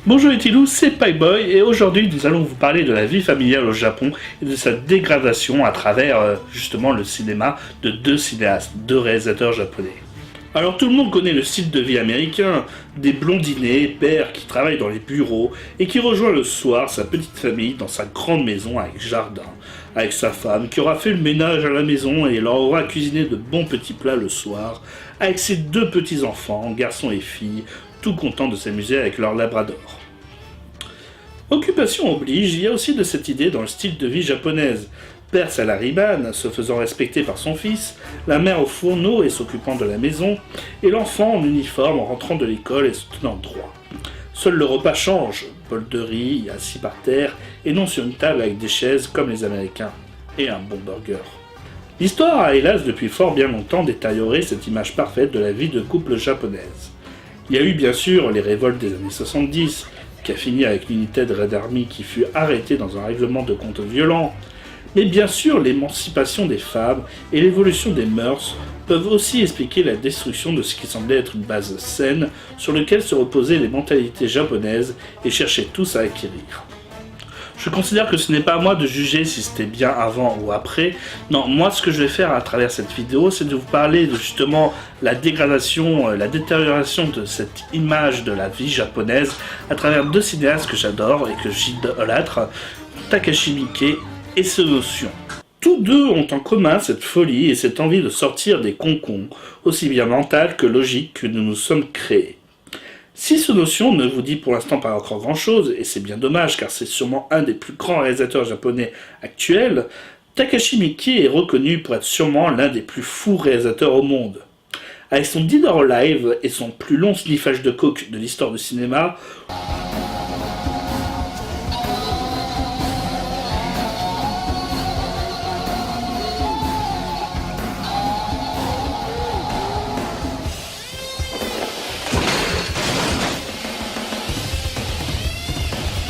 Bonjour les Tilous, c'est Payboy et aujourd'hui nous allons vous parler de la vie familiale au Japon et de sa dégradation à travers justement le cinéma de deux cinéastes, deux réalisateurs japonais. Alors tout le monde connaît le style de vie américain, des blondinés, pères qui travaillent dans les bureaux et qui rejoint le soir sa petite famille dans sa grande maison avec jardin, avec sa femme qui aura fait le ménage à la maison et leur aura cuisiné de bons petits plats le soir, avec ses deux petits enfants, garçons et filles, tout contents de s'amuser avec leur labrador. Occupation oblige, il y a aussi de cette idée dans le style de vie japonaise. Père salariman, se faisant respecter par son fils, la mère au fourneau et s'occupant de la maison, et l'enfant en uniforme en rentrant de l'école et se tenant droit. Seul le repas change, bol de riz, assis par terre, et non sur une table avec des chaises comme les Américains, et un bon burger. L'histoire a hélas depuis fort bien longtemps détérioré cette image parfaite de la vie de couple japonaise. Il y a eu bien sûr les révoltes des années 70, qui a fini avec l'unité de Red Army qui fut arrêtée dans un règlement de compte violent, mais bien sûr l'émancipation des femmes et l'évolution des mœurs peuvent aussi expliquer la destruction de ce qui semblait être une base saine sur laquelle se reposaient les mentalités japonaises et cherchaient tous à acquérir. Je considère que ce n'est pas à moi de juger si c'était bien avant ou après. Non, moi ce que je vais faire à travers cette vidéo, c'est de vous parler de justement la dégradation, la détérioration de cette image de la vie japonaise à travers deux cinéastes que j'adore et que j'idolâtre, Takashi Miike et Sonotion. Tous deux ont en commun cette folie et cette envie de sortir des concons, aussi bien mentales que logiques que nous nous sommes créés. Si Sonotion ne vous dit pour l'instant pas encore grand chose, et c'est bien dommage car c'est sûrement un des plus grands réalisateurs japonais actuels, Takashi Miike est reconnu pour être sûrement l'un des plus fous réalisateurs au monde. Avec son Dead or Alive et son plus long sniffage de coke de l'histoire du cinéma,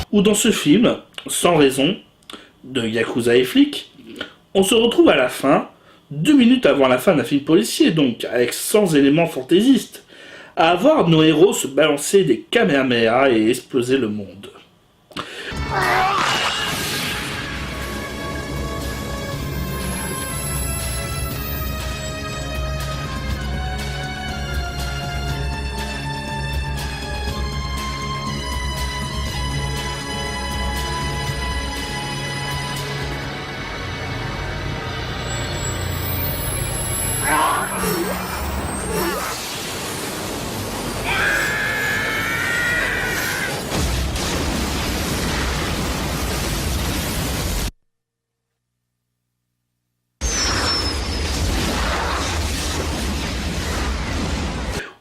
ou dans ce film, Sans raison, de Yakuza et flic, on se retrouve à la fin, 2 minutes avant la fin d'un film policier, donc avec 100 éléments fantaisistes, à voir nos héros se balancer des kamehameha et exploser le monde.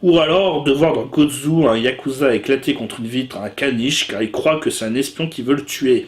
Ou alors de voir dans Gozu un Yakuza éclater contre une vitre un caniche car il croit que c'est un espion qui veut le tuer.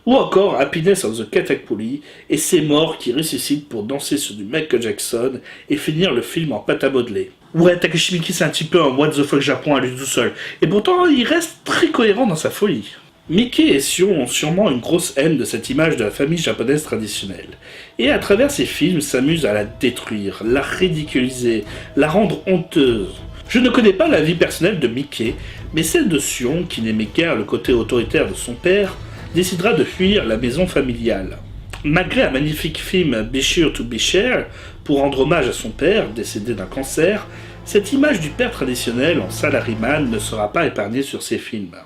Ou encore Happiness of the Katakuri et ses morts qui ressuscitent pour danser sur du Michael Jackson et finir le film en pâte à modeler. Ouais, Takashi Miike c'est un petit peu un what the fuck Japon à lui tout seul, et pourtant il reste très cohérent dans sa folie. Miike et Sion ont sûrement une grosse haine de cette image de la famille japonaise traditionnelle, et à travers ses films s'amusent à la détruire, la ridiculiser, la rendre honteuse. Je ne connais pas la vie personnelle de Miike, mais celle de Sion, qui n'aimait guère le côté autoritaire de son père, décidera de fuir la maison familiale. Malgré un magnifique film Be Sure to Be Share, pour rendre hommage à son père, décédé d'un cancer, cette image du père traditionnel en salaryman ne sera pas épargnée sur ses films.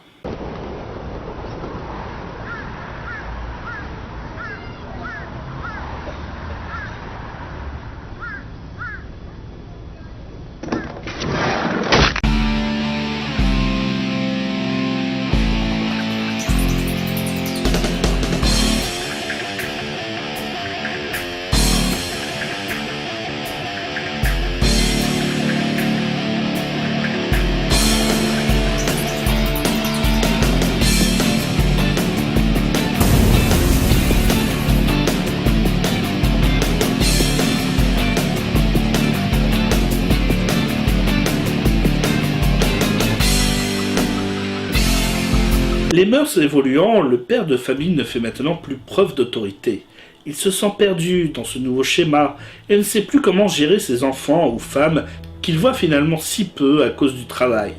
Les mœurs évoluant, le père de famille ne fait maintenant plus preuve d'autorité. Il se sent perdu dans ce nouveau schéma et ne sait plus comment gérer ses enfants ou femmes qu'il voit finalement si peu à cause du travail.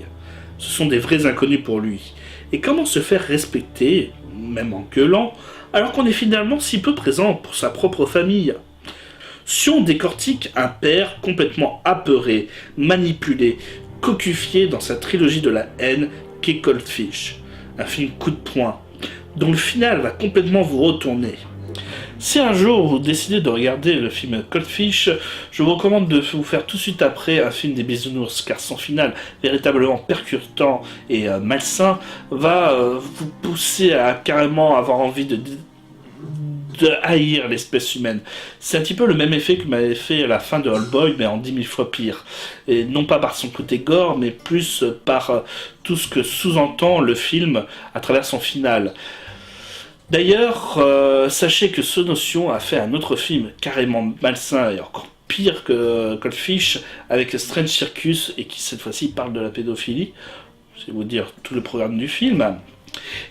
Ce sont des vrais inconnus pour lui. Et comment se faire respecter, même en gueulant, alors qu'on est finalement si peu présent pour sa propre famille? Sion décortique un père complètement apeuré, manipulé, cocufié dans sa trilogie de la haine qu'est Cold Fish, un film coup de poing, dont le final va complètement vous retourner. Si un jour vous décidez de regarder le film Cold Fish, je vous recommande de vous faire tout de suite après un film des bisounours, car son final véritablement percutant et malsain va vous pousser à carrément avoir envie de haïr l'espèce humaine. C'est un petit peu le même effet que m'avait fait la fin de Old Boy, mais en 10 000 fois pire. Et non pas par son côté gore, mais plus par tout ce que sous-entend le film à travers son final. D'ailleurs, sachez que ce Notion a fait un autre film carrément malsain et encore pire que Cold Fish avec Strange Circus et qui cette fois-ci parle de la pédophilie. C'est vous dire tout le programme du film.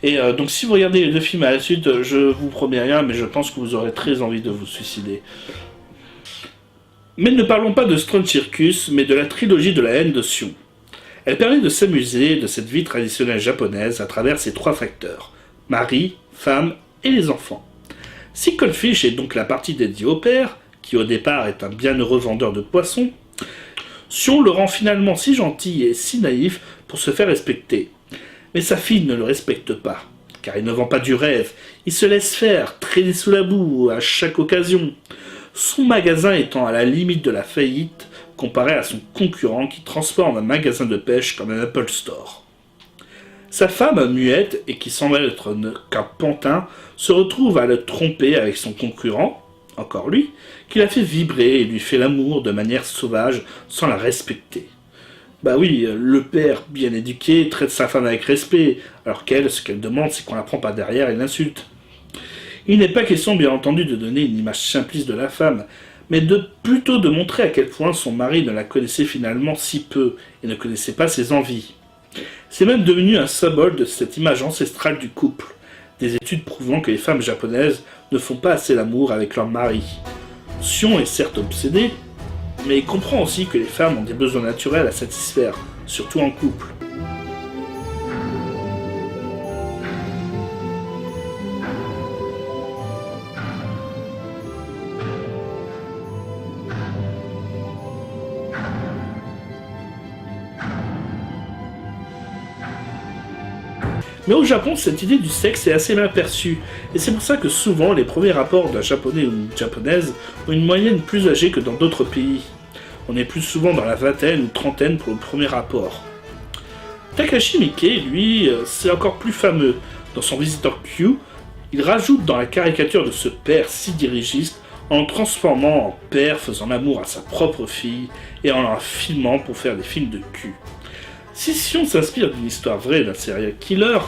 Et donc si vous regardez les deux films à la suite, je vous promets rien, mais je pense que vous aurez très envie de vous suicider. Mais ne parlons pas de Strange Circus, mais de la trilogie de la haine de Sion. Elle permet de s'amuser de cette vie traditionnelle japonaise à travers ces trois facteurs: mari, femme et les enfants. Si Cold Fish est donc la partie dédiée au père, qui au départ est un bienheureux vendeur de poissons, Sion le rend finalement si gentil et si naïf pour se faire respecter. Mais sa fille ne le respecte pas, car il ne vend pas du rêve, il se laisse faire, traîner sous la boue à chaque occasion, son magasin étant à la limite de la faillite comparé à son concurrent qui transforme un magasin de pêche comme un Apple Store. Sa femme, muette et qui semble être qu'un pantin, se retrouve à le tromper avec son concurrent, encore lui, qui la fait vibrer et lui fait l'amour de manière sauvage sans la respecter. Bah oui, le père, bien éduqué, traite sa femme avec respect, alors qu'elle, ce qu'elle demande, c'est qu'on la prend par derrière et l'insulte. Il n'est pas question, bien entendu, de donner une image simpliste de la femme, mais plutôt de montrer à quel point son mari ne la connaissait finalement si peu et ne connaissait pas ses envies. C'est même devenu un symbole de cette image ancestrale du couple, des études prouvant que les femmes japonaises ne font pas assez l'amour avec leur mari. Sion est certes obsédé, mais il comprend aussi que les femmes ont des besoins naturels à satisfaire, surtout en couple. Mais au Japon, cette idée du sexe est assez mal perçue, et c'est pour ça que souvent les premiers rapports d'un japonais ou d'une japonaise ont une moyenne plus âgée que dans d'autres pays. On est plus souvent dans la vingtaine ou trentaine pour le premier rapport. Takashi Miike, lui, c'est encore plus fameux. Dans son Visitor Q, il rajoute dans la caricature de ce père si dirigiste en le transformant en père faisant l'amour à sa propre fille et en la filmant pour faire des films de cul. Si Sion s'inspire d'une histoire vraie d'un serial killer,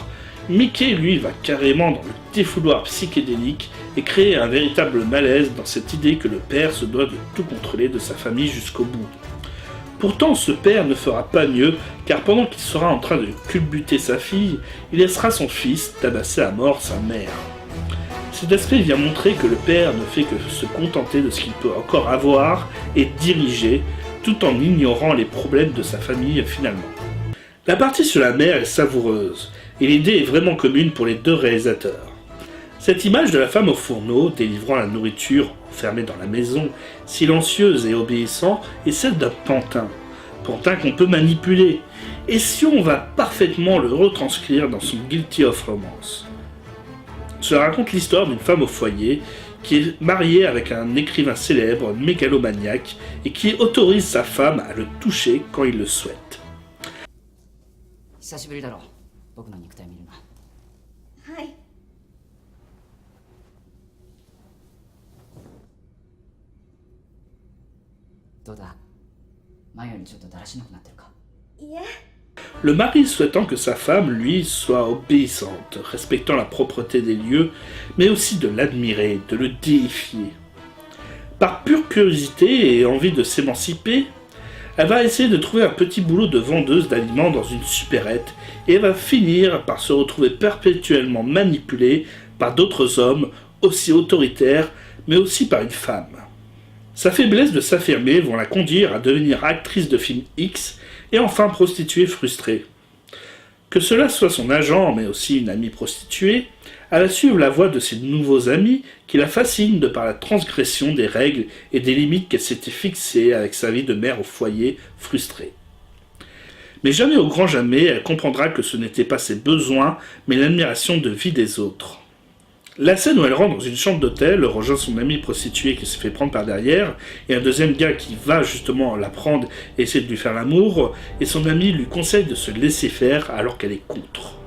Miike, lui, va carrément dans le défouloir psychédélique et créer un véritable malaise dans cette idée que le père se doit de tout contrôler de sa famille jusqu'au bout. Pourtant, ce père ne fera pas mieux, car pendant qu'il sera en train de culbuter sa fille, il laissera son fils tabasser à mort sa mère. Cet aspect vient montrer que le père ne fait que se contenter de ce qu'il peut encore avoir et diriger, tout en ignorant les problèmes de sa famille finalement. La partie sur la mère est savoureuse, et l'idée est vraiment commune pour les deux réalisateurs. Cette image de la femme au fourneau, délivrant la nourriture enfermée dans la maison, silencieuse et obéissant, est celle d'un pantin. Pantin qu'on peut manipuler, et Sion va parfaitement le retranscrire dans son Guilty of Romance. Cela raconte l'histoire d'une femme au foyer, qui est mariée avec un écrivain célèbre, mégalomaniaque, et qui autorise sa femme à le toucher quand il le souhaite. 久しぶりだろ僕の肉体見るの。はい。どうだ前よりちょっとだらしなくなってるか。いえ。Le mari souhaitant que sa femme, lui, soit obéissante, respectant la propreté des lieux, mais aussi de l'admirer, de le déifier. Par pure curiosité et envie de s'émanciper, Elle va essayer de trouver un petit boulot de vendeuse d'aliments dans une supérette et elle va finir par se retrouver perpétuellement manipulée par d'autres hommes aussi autoritaires, mais aussi par une femme. Sa faiblesse de s'affirmer vont la conduire à devenir actrice de film X et enfin prostituée frustrée. Que cela soit son agent, mais aussi une amie prostituée, elle va suivre la voie de ses nouveaux amis qui la fascinent de par la transgression des règles et des limites qu'elle s'était fixées avec sa vie de mère au foyer frustrée. Mais jamais au grand jamais, elle comprendra que ce n'était pas ses besoins, mais l'admiration de vie des autres. La scène où elle rentre dans une chambre d'hôtel rejoint son amie prostituée qui se fait prendre par derrière, et un deuxième gars qui va justement la prendre et essayer de lui faire l'amour, et son ami lui conseille de se laisser faire alors qu'elle est contre.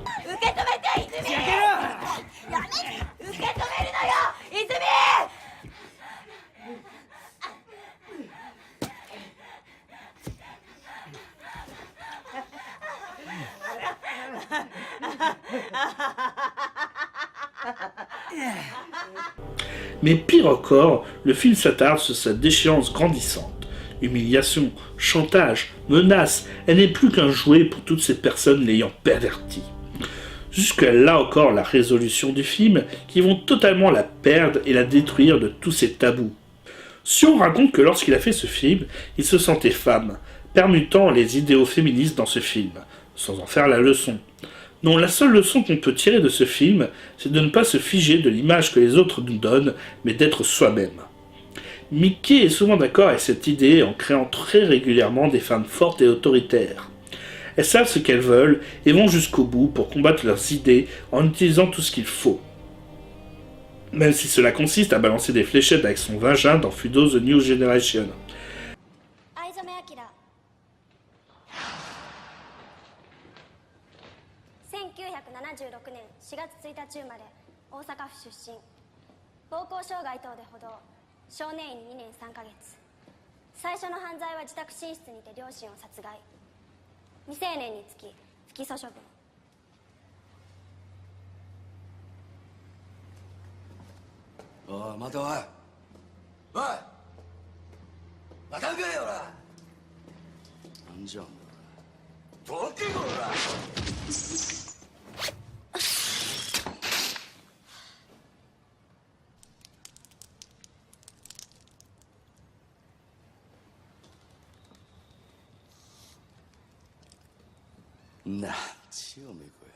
Mais pire encore, le film s'attarde sur sa déchéance grandissante. Humiliation, chantage, menaces, elle n'est plus qu'un jouet pour toutes ces personnes l'ayant pervertie. Jusqu'à là encore la résolution du film, qui vont totalement la perdre et la détruire de tous ses tabous. Sion raconte que lorsqu'il a fait ce film, il se sentait femme, permutant les idéaux féministes dans ce film, sans en faire la leçon. Non, la seule leçon qu'on peut tirer de ce film, c'est de ne pas se figer de l'image que les autres nous donnent, mais d'être soi-même. Mickey est souvent d'accord avec cette idée en créant très régulièrement des femmes fortes et autoritaires. Elles savent ce qu'elles veulent et vont jusqu'au bout pour combattre leurs idées en utilisant tout ce qu'il faut. Même si cela consiste à balancer des fléchettes avec son vagin dans Fudo The New Generation. 1976年4月1日生まれ、大阪府出身。暴行傷害等で補導、少年院2年3ヶ月。最初の犯罪は自宅寝室にて両親を殺害。未成年につき不起訴処分。おい待ておいおいまた受けよおらなんじゃんだどけこらなんちおめえこれ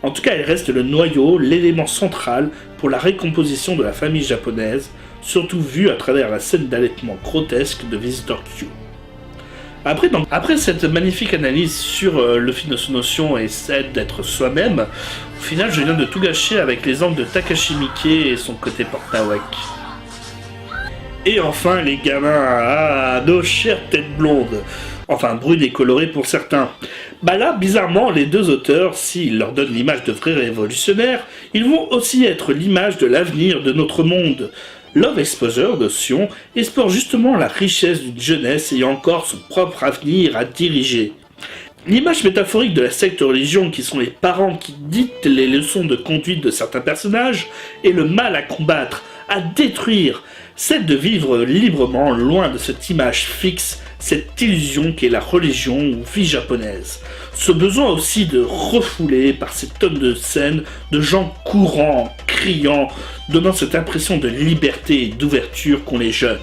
En tout cas, elle reste le noyau, l'élément central pour la récomposition de la famille japonaise, surtout vue à travers la scène d'allaitement grotesque de Visitor Q. Après cette magnifique analyse sur le film de Sonotion et celle d'être soi-même, au final je viens de tout gâcher avec les angles de Takashi Miike et son côté porte-nawak. Et enfin les gamins, nos chères têtes blondes, enfin brunes et colorées pour certains. Bah là, bizarrement, les deux auteurs, s'ils leur donnent l'image de vrais révolutionnaires, ils vont aussi être l'image de l'avenir de notre monde. Love Exposure de Sion explore justement la richesse d'une jeunesse ayant encore son propre avenir à diriger. L'image métaphorique de la secte religion qui sont les parents qui dictent les leçons de conduite de certains personnages et le mal à combattre, à détruire, celle de vivre librement loin de cette image fixe, cette illusion qu'est la religion ou vie japonaise. Ce besoin aussi de refouler par ces tonnes de scènes de gens courant, criant, donnant cette impression de liberté et d'ouverture qu'ont les jeunes.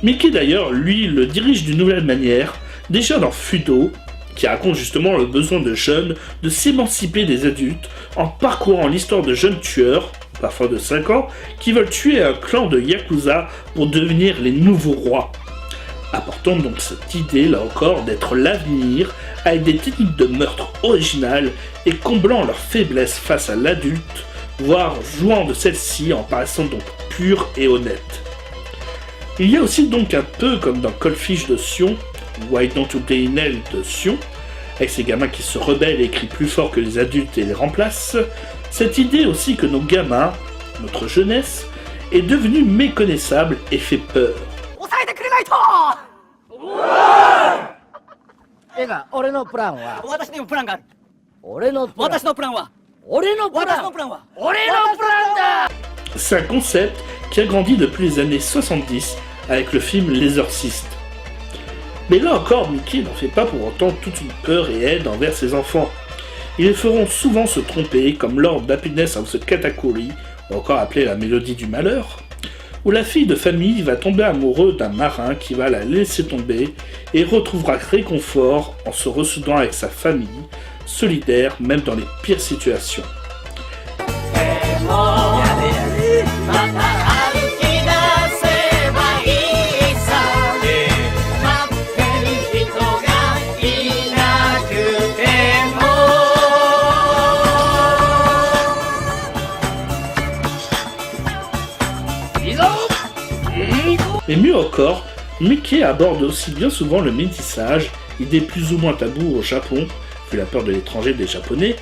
Mickey d'ailleurs, lui, le dirige d'une nouvelle manière, déjà dans Fudo, qui raconte justement le besoin de jeunes de s'émanciper des adultes en parcourant l'histoire de jeunes tueurs, parfois de 5 ans, qui veulent tuer un clan de Yakuza pour devenir les nouveaux rois. Apportant donc cette idée, là encore, d'être l'avenir, avec des techniques de meurtre originales et comblant leurs faiblesses face à l'adulte, voire jouant de celle-ci en paraissant donc pure et honnête. Il y a aussi donc un peu comme dans Cold Fish de Sion, Why Don't You Play in Hell de Sion, avec ces gamins qui se rebellent et crient plus fort que les adultes et les remplacent, cette idée aussi que nos gamins, notre jeunesse, est devenue méconnaissable et fait peur. てか俺のプランは私にもプランがある。俺のプラン私のプランは俺のプラン私のプランは俺のプランだ C'est un concept qui a grandi depuis les années 70 avec le film L'Exorciste. Mais là encore, Mickey n'en fait pas pour autant toute une peur et haine envers ses enfants. Ils les feront souvent se tromper, comme lors d'Happiness of the Katakuri, ou encore appelée la mélodie du malheur, où la fille de famille va tomber amoureux d'un marin qui va la laisser tomber et retrouvera réconfort en se ressoudant avec sa famille, solidaire même dans les pires situations. Et mieux encore, Mickey aborde aussi bien souvent le métissage, idée plus ou moins taboue au Japon, vu la peur de l'étranger des Japonais,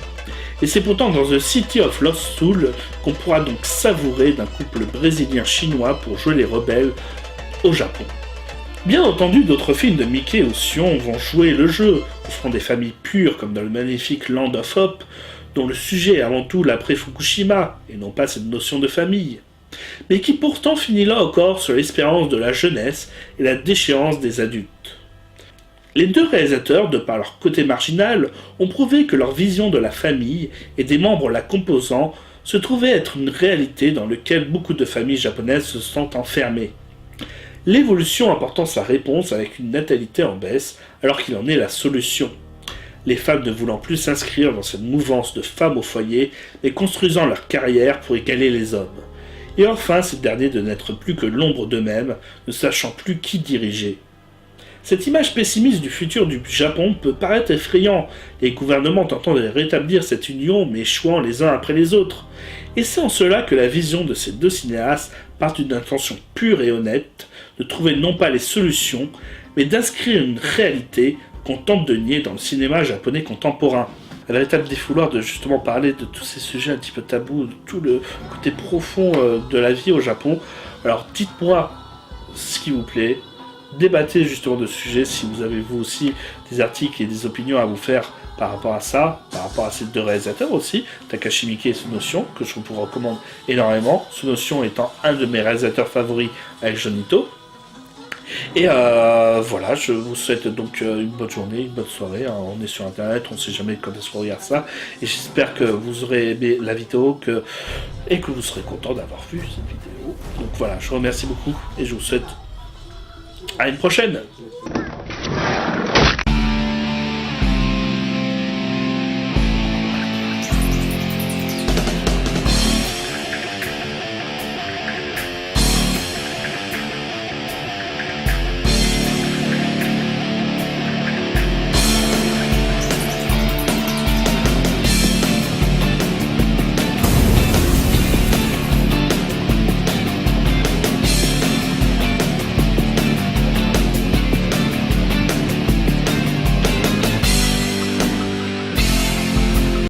et c'est pourtant dans The City of Lost Souls qu'on pourra donc savourer d'un couple brésilien-chinois pour jouer les rebelles au Japon. Bien entendu, d'autres films de Mickey ou Sion vont jouer le jeu, offrant des familles pures comme dans le magnifique Land of Hope, dont le sujet est avant tout l'après-Fukushima, et non pas cette notion de famille, mais qui pourtant finit là encore sur l'espérance de la jeunesse et la déchéance des adultes. Les deux réalisateurs, de par leur côté marginal, ont prouvé que leur vision de la famille et des membres la composant se trouvait être une réalité dans laquelle beaucoup de familles japonaises se sentent enfermées. L'évolution apportant sa réponse avec une natalité en baisse, alors qu'il en est la solution. Les femmes ne voulant plus s'inscrire dans cette mouvance de femmes au foyer, mais construisant leur carrière pour égaler les hommes. Et enfin, ces derniers de n'être plus que l'ombre d'eux-mêmes, ne sachant plus qui diriger. Cette image pessimiste du futur du Japon peut paraître effrayant, les gouvernements tentant de rétablir cette union mais échouant les uns après les autres. Et c'est en cela que la vision de ces deux cinéastes part d'une intention pure et honnête, de trouver non pas les solutions, mais d'inscrire une réalité qu'on tente de nier dans le cinéma japonais contemporain. Un véritable défouloir de justement parler de tous ces sujets un petit peu tabous, de tout le côté profond de la vie au Japon. Alors dites-moi ce qui vous plaît, débattez justement de ce sujet si vous avez vous aussi des articles et des opinions à vous faire par rapport à ça, par rapport à ces deux réalisateurs aussi, Takashi Miike et Tsunotion, que je vous recommande énormément, Tsunotion étant un de mes réalisateurs favoris avec Jonito. Et voilà, je vous souhaite donc une bonne journée, une bonne soirée, hein. On est sur internet, on ne sait jamais quand est-ce qu'on regarde ça, et j'espère que vous aurez aimé la vidéo et que vous serez content d'avoir vu cette vidéo. Donc voilà, je vous remercie beaucoup et je vous souhaite à une prochaine.